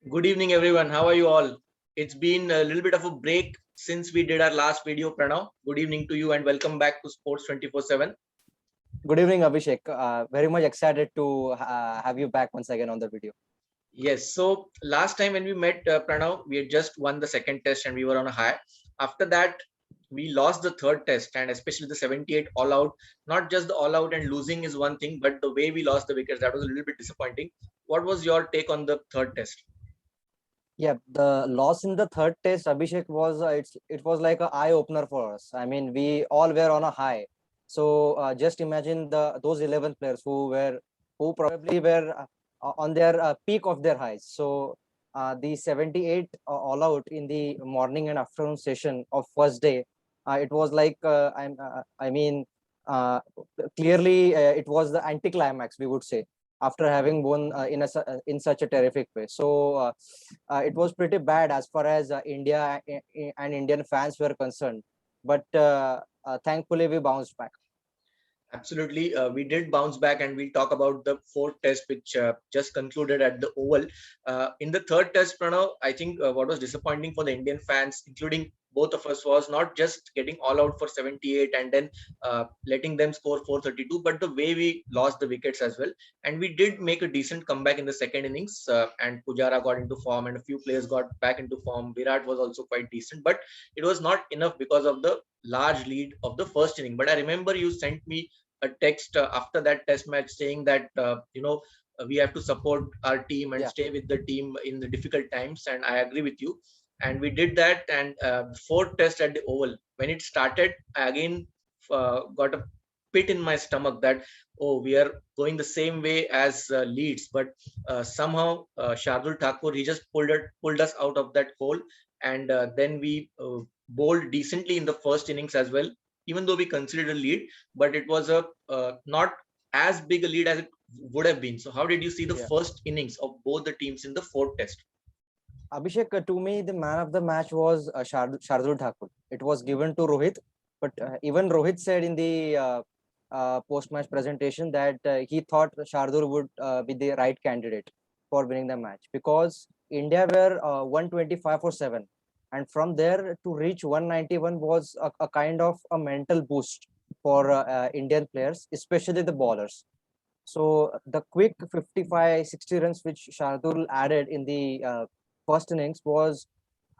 Good evening, everyone. How are you all? It's been a little bit of a break since we did our last video, Pranav. Good evening to you and welcome back to Sports 24/7. Good evening, Abhishek. Very much excited to have you back once again on the video. Yes, so last time when we met, Pranav, we had just won the second test and we were on a high. After that, we lost the third test and especially the 78 all out. Not just the all out and losing is one thing, but the way we lost the wickets, that was a little bit disappointing. What was your take on the third test? Yeah, the loss in the third test, Abhishek, was it was like an eye opener for us. I mean, we all were on a high. So just imagine those 11 players who probably were on their peak of their highs. So the 78 all out in the morning and afternoon session of first day, it was like I mean, uh, clearly it was the anticlimax, we would say, after having won in such a terrific way. So it was pretty bad as far as India and Indian fans were concerned. But thankfully, we bounced back. Absolutely. We did bounce back, and we'll talk about the fourth test, which just concluded at the Oval. In the third test, Pranav, I think what was disappointing for the Indian fans, including both of us, was not just getting all out for 78 and then letting them score 432, but the way we lost the wickets as well. And we did make a decent comeback in the second innings, and Pujara got into form, and a few players got back into form. Virat was also quite decent, but it was not enough because of the large lead of the first inning. But I remember you sent me a text after that test match saying that we have to support our team and Yeah. stay with the team in the difficult times, and I agree with you. And we did that. And fourth test at the Oval, when it started, I again got a pit in my stomach that, oh, we are going the same way as Leeds, but somehow Shardul Thakur, he just pulled us out of that hole. And then we bowled decently in the first innings as well, even though we considered a lead, but it was a not as big a lead as it would have been. So how did you see the Yeah. first innings of both the teams in the fourth test? Abhishek, to me, the man of the match was Shardul Thakur. It was given to Rohit, but even Rohit said in the post-match presentation that he thought Shardul would be the right candidate for winning the match because India were 125 for 7. And from there to reach 191 was a kind of a mental boost for Indian players, especially the bowlers. So the quick 55, 60 runs which Shardul added in the first innings was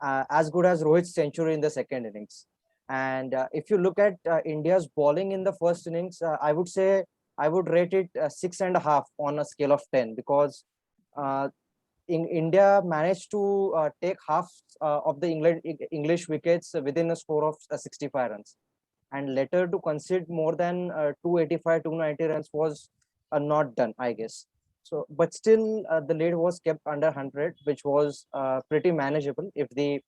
as good as Rohit's century in the second innings. And if you look at India's bowling in the first innings, I would say I would rate it 6.5 on a scale of 10 because uh, India managed to take half of the English wickets within a score of 65 runs. And later to concede more than 285, 290 runs was not done, I guess. So, but still, the lead was kept under 100, which was pretty manageable if the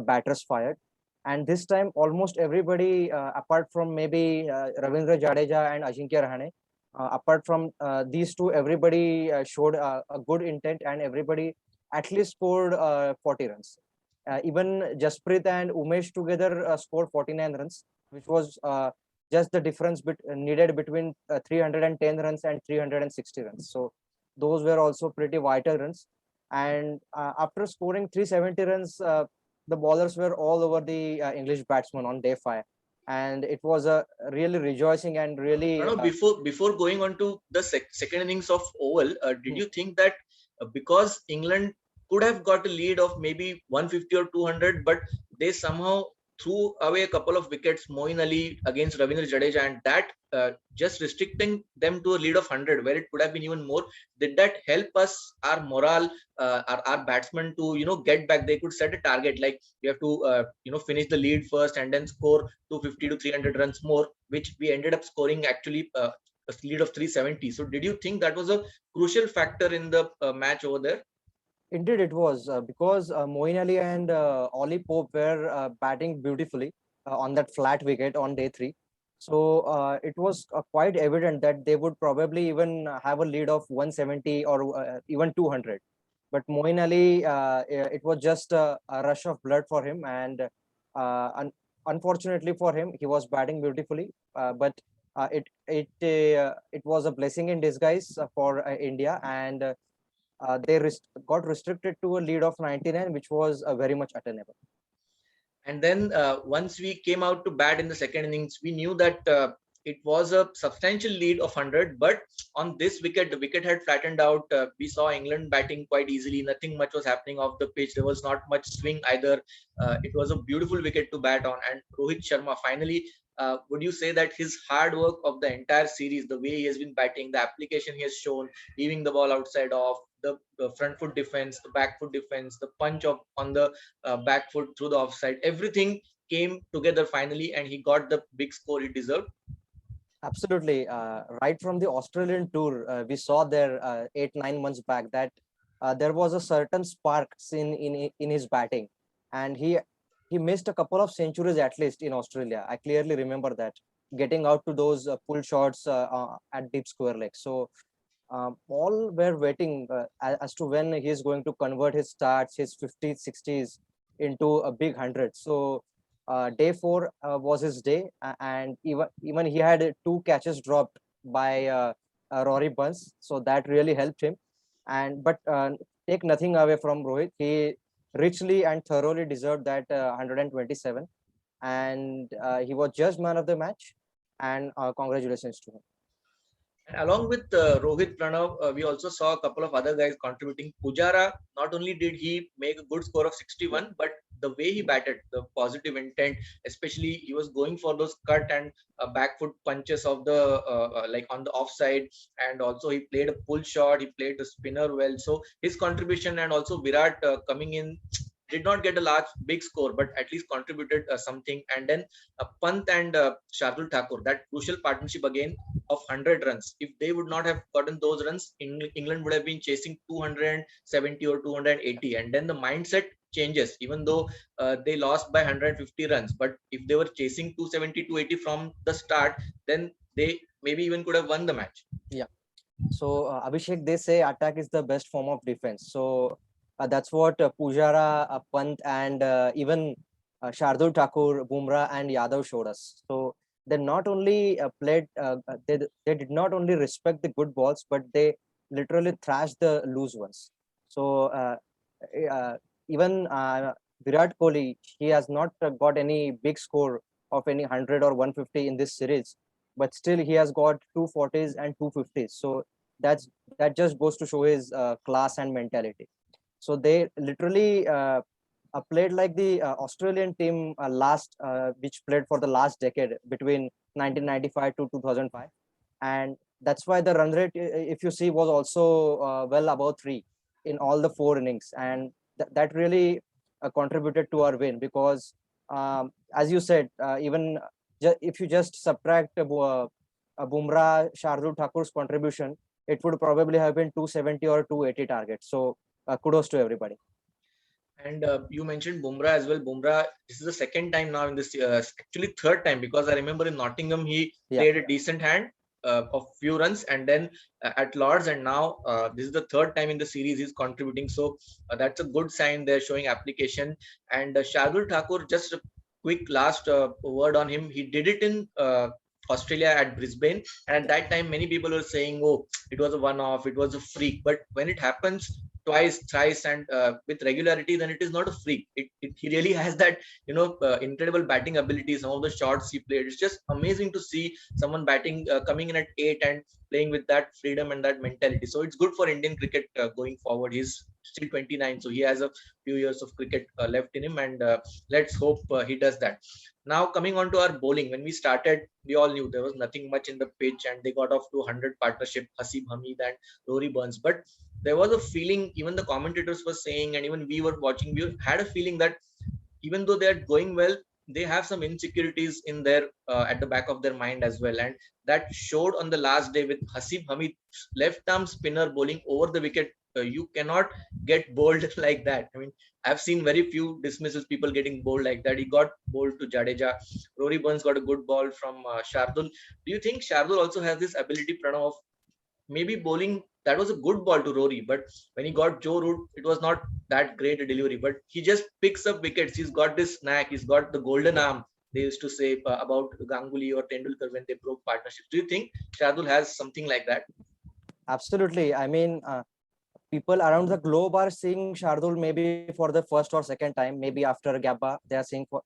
batters fired. And this time, almost everybody, apart from maybe Ravindra Jadeja and Ajinkya Rahane, apart from these two, everybody showed a good intent and everybody at least scored 40 runs. Even Jasprit and Umesh together scored 49 runs, which was just the difference needed between 310 runs and 360 runs. So those were also pretty vital runs. And after scoring 370 runs, the bowlers were all over the English batsmen on day 5. And it was a really rejoicing and really Before going on to the second innings of Oval, did hmm, you think that because England could have got a lead of maybe 150 or 200, but they somehow threw away a couple of wickets, Moeen Ali against Ravindra Jadeja, and that just restricting them to a lead of 100, where it could have been even more. Did that help us, our morale, our batsmen to get back? They could set a target like you have to finish the lead first and then score 250 to 300 runs more, which we ended up scoring actually a lead of 370. So did you think that was a crucial factor in the match over there? indeed, it was because Moeen Ali and Ollie Pope were batting beautifully on that flat wicket on day 3. So it was quite evident that they would probably even have a lead of 170 or even 200. But Moeen Ali, it was just a rush of blood for him, and unfortunately for him, he was batting beautifully. But it was a blessing in disguise for India, and got restricted to a lead of 99, which was very much attainable. And then once we came out to bat in the second innings, we knew that it was a substantial lead of 100. But on this wicket, the wicket had flattened out. We saw England batting quite easily. Nothing much was happening off the pitch. There was not much swing either. It was a beautiful wicket to bat on. And Rohit Sharma finally, would you say that his hard work of the entire series, the way he has been batting, the application he has shown, leaving the ball outside off, the front foot defense, the back foot defense, the punch of on the back foot through the offside, everything came together finally, and he got the big score he deserved? Absolutely. Right from the Australian tour, we saw there 8-9 months back that there was a certain spark in his batting, and he missed a couple of centuries at least in Australia. I clearly remember that, getting out to those pull shots at deep square leg. So all were waiting as to when he is going to convert his starts, his 50s, 60s into a big 100. So day four was his day, and even he had two catches dropped by Rory Burns, so that really helped him. And but take nothing away from Rohit, he richly and thoroughly deserved that 127, and he was just man of the match. And congratulations to him. And along with Rohit Pranav, we also saw a couple of other guys contributing. Pujara, not only did he make a good score of 61, but the way he batted, the positive intent, especially he was going for those cut and back foot punches of the like on the offside, and also he played a pull shot, he played the spinner well. So his contribution, and also Virat coming in, did not get a large big score, but at least contributed something. And then Pant and Shardul Thakur, that crucial partnership again of 100 runs. If they would not have gotten those runs, England would have been chasing 270 or 280. And then the mindset changes, even though they lost by 150 runs. But if they were chasing 270, 280 from the start, then they maybe even could have won the match. Yeah. So Abhishek, they say attack is the best form of defense. So that's what Pujara, Pant, and even Shardul Thakur, Bumrah, and Yadav showed us. So they not only they did not only respect the good balls, but they literally thrashed the loose ones. So uh, even Virat Kohli, he has not got any big score of any 100 or 150 in this series, but still he has got 240s and 250s. So that just goes to show his class and mentality. So they literally played like the Australian team which played for the last decade between 1995 to 2005, and that's why the run rate, if you see, was also well above 3 in all the 4 innings, and that really contributed to our win, because as you said, even if you just subtract Bumrah, Shardul Thakur's contribution, it would probably have been 270 or 280 targets. So kudos to everybody. And you mentioned Bumrah as well. Bumrah, this is the second time now in this, actually third time, because I remember in Nottingham he played a decent hand of few runs, and then at Lords, and now this is the third time in the series he's contributing. So that's a good sign. They're showing application. And Shardul Thakur, just a quick last word on him. He did it in Australia at Brisbane, and at that time many people were saying, oh, it was a one-off, it was a freak. But when it happens twice, thrice, and with regularity, then it is not a freak. He really has that, incredible batting ability. Some of the shots he played, it's just amazing to see someone batting, coming in at 8 and playing with that freedom and that mentality. So it's good for Indian cricket going forward. He's still 29, so he has a few years of cricket left in him, and let's hope he does that. Now coming on to our bowling, when we started, we all knew there was nothing much in the pitch, and they got off to 100 partnership, Haseeb Hameed and Rory Burns. But there was a feeling, even the commentators were saying, and even we were watching, we had a feeling that even though they are going well, they have some insecurities in their at the back of their mind as well. And that showed on the last day with Haseeb Hameed, left arm spinner bowling over the wicket. You cannot get bowled like that. I mean, I've seen very few dismissals, people getting bowled like that. He got bowled to Jadeja. Rory Burns got a good ball from Shardul. Do you think Shardul also has this ability, Pranav, of maybe bowling? That was a good ball to Rory, but when he got Joe Root, it was not that great a delivery. But he just picks up wickets. He's got this knack. He's got the golden arm. They used to say about Ganguly or Tendulkar when they broke partnerships. Do you think Shardul has something like that? Absolutely. I mean, people around the globe are seeing Shardul maybe for the first or second time, maybe after Gabba, they are seeing for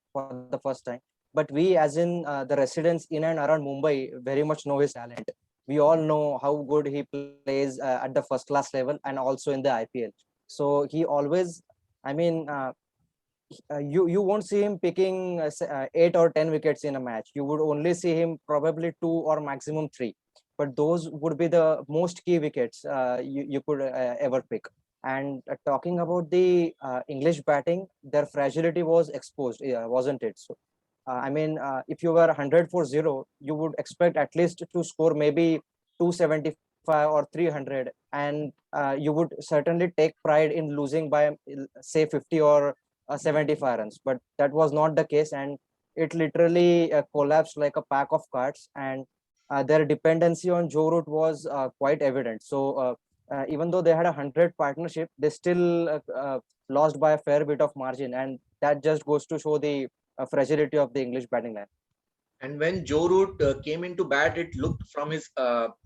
the first time. But we, as in the residents in and around Mumbai, very much know his talent. We all know how good he plays at the first class level and also in the IPL. So he always, I mean, you won't see him picking 8 or 10 wickets in a match. You would only see him probably 2 or maximum 3. But those would be the most key wickets you could ever pick. And talking about the English batting, their fragility was exposed, wasn't it? So, if you were 100 for 0, you would expect at least to score maybe 275 or 300, and you would certainly take pride in losing by say 50 or 75 runs. But that was not the case, and it literally collapsed like a pack of cards. And their dependency on Joe Root was quite evident. So even though they had a 100 partnership, they still lost by a fair bit of margin, and that just goes to show the fragility of the English batting line. And when Joe Root came into bat, it looked from his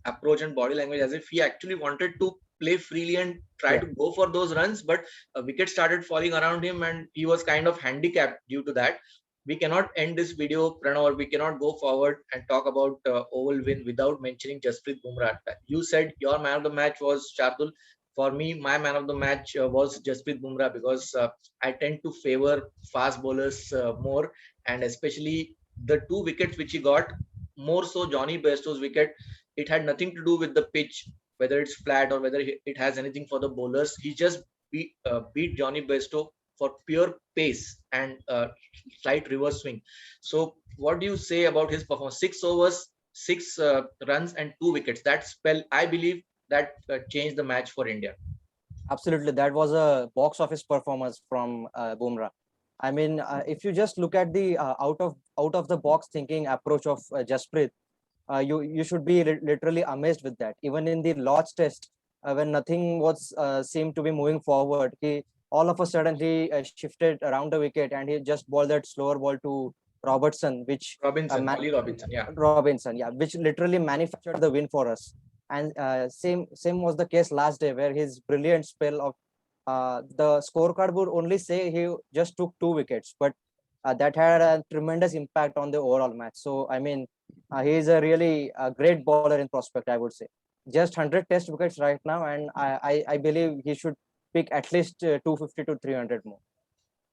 approach and body language as if he actually wanted to play freely and try to go for those runs. But wickets started falling around him, and he was kind of handicapped due to that. We cannot end this video, Pranav, or we cannot go forward and talk about Oval win without mentioning Jasprit Bumrah. You said your man of the match was Shardul. For me, my man of the match was Jasprit Bumrah, because I tend to favor fast bowlers more, and especially the 2 wickets which he got, more so Johnny Bairstow's wicket. It had nothing to do with the pitch, whether it's flat or whether it has anything for the bowlers. He just beat Johnny Bairstow for pure pace and slight reverse swing. So, what do you say about his performance? 6 overs, 6 runs, and 2 wickets. That spell, I believe, that changed the match for India. Absolutely, that was a box office performance from Bumrah. I mean, if you just look at the out of the box thinking approach of Jasprit, you should be literally amazed with that. Even in the Lord's Test, when nothing was seemed to be moving forward, he all of a sudden he shifted around the wicket and he just bowled that slower ball to Robertson, which Ollie Robinson, yeah. Robinson, yeah, which literally manufactured the win for us. And same was the case last day, where his brilliant spell of the scorecard would only say he just took 2 wickets, but that had a tremendous impact on the overall match. So, I mean, he is a really great bowler in prospect, I would say. Just 100 test wickets right now, and I believe he should pick at least 250 to 300 more.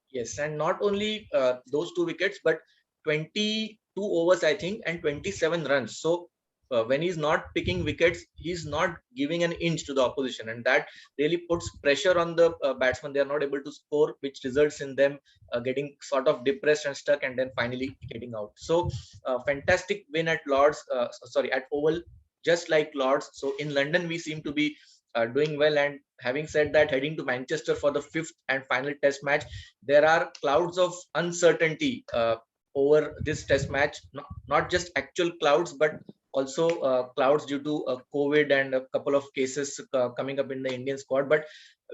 Yes, and not only those 2 wickets, but 22 overs, I think, and 27 runs. So when he's not picking wickets, he's not giving an inch to the opposition, and that really puts pressure on the batsman. They are not able to score, which results in them getting sort of depressed and stuck, and then finally getting out. So fantastic win at Lords, at Oval, just like Lords. So in London, we seem to be doing well. And having said that, heading to Manchester for the 5th and final Test match, there are clouds of uncertainty over this Test match. Not just actual clouds, but also clouds due to COVID and a couple of cases coming up in the Indian squad. But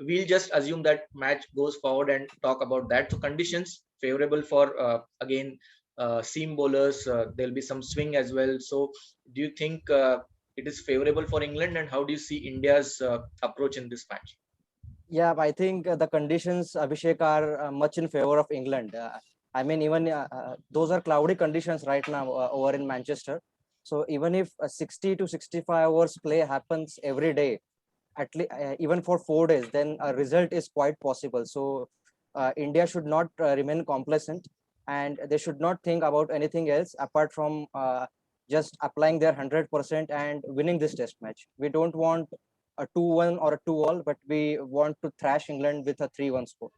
we'll just assume that match goes forward and talk about that. So conditions favorable for again seam bowlers. There'll be some swing as well. So do you think it is favorable for England, and how do you see India's approach in this match? Yeah, I think the conditions, Abhishek, are much in favor of England. I mean, even those are cloudy conditions right now over in Manchester. So even if 60 to 65 hours play happens every day, at least even for 4 days, then a result is quite possible. So India should not remain complacent, and they should not think about anything else apart from just applying their 100% and winning this Test match. We don't want a 2-1 or a 2-all, but we want to thrash England with a 3-1 score.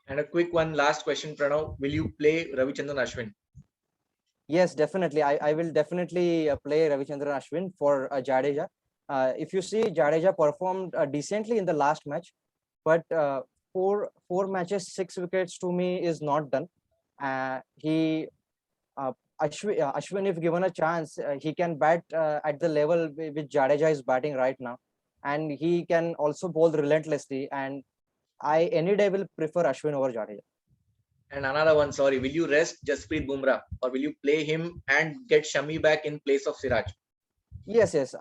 And a quick one, last question, Pranav. Will you play Ravichandran Ashwin? Yes, definitely. I will definitely play Ravichandran Ashwin for Jadeja. If you see, Jadeja performed decently in the last match, but four matches, 6 wickets to me is not done. Ashwin, if given a chance, he can bat at the level which Jadeja is batting right now, and he can also bowl relentlessly. And I any day will prefer Ashwin over Jadeja. And another one, sorry, will you rest Jasprit Bumrah, or will you play him and get Shami back in place of Siraj? Yes. If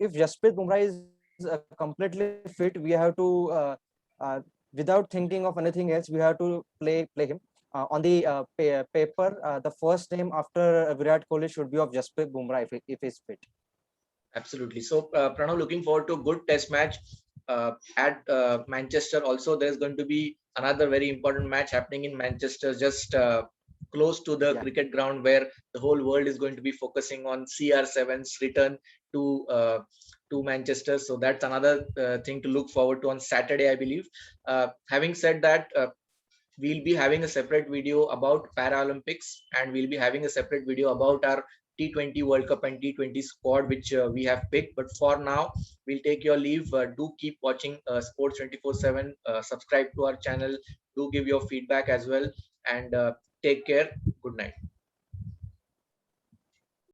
Jasprit Bumrah is completely fit, we have to without thinking of anything else, we have to play him. On the paper, the first name after Virat Kohli should be of Jasprit Bumrah if he's fit. Absolutely. So, Pranav, looking forward to a good test match at Manchester. Also, there's going to be another very important match happening in Manchester, just close to the cricket ground, where the whole world is going to be focusing on CR7's return to Manchester. So that's another thing to look forward to on Saturday, I believe. Having said that, we'll be having a separate video about Paralympics, and we'll be having a separate video about our T20 World Cup and T20 squad, which we have picked. But for now, we'll take your leave. Do keep watching Sports 24/7. Subscribe to our channel. Do give your feedback as well. And take care. Good night.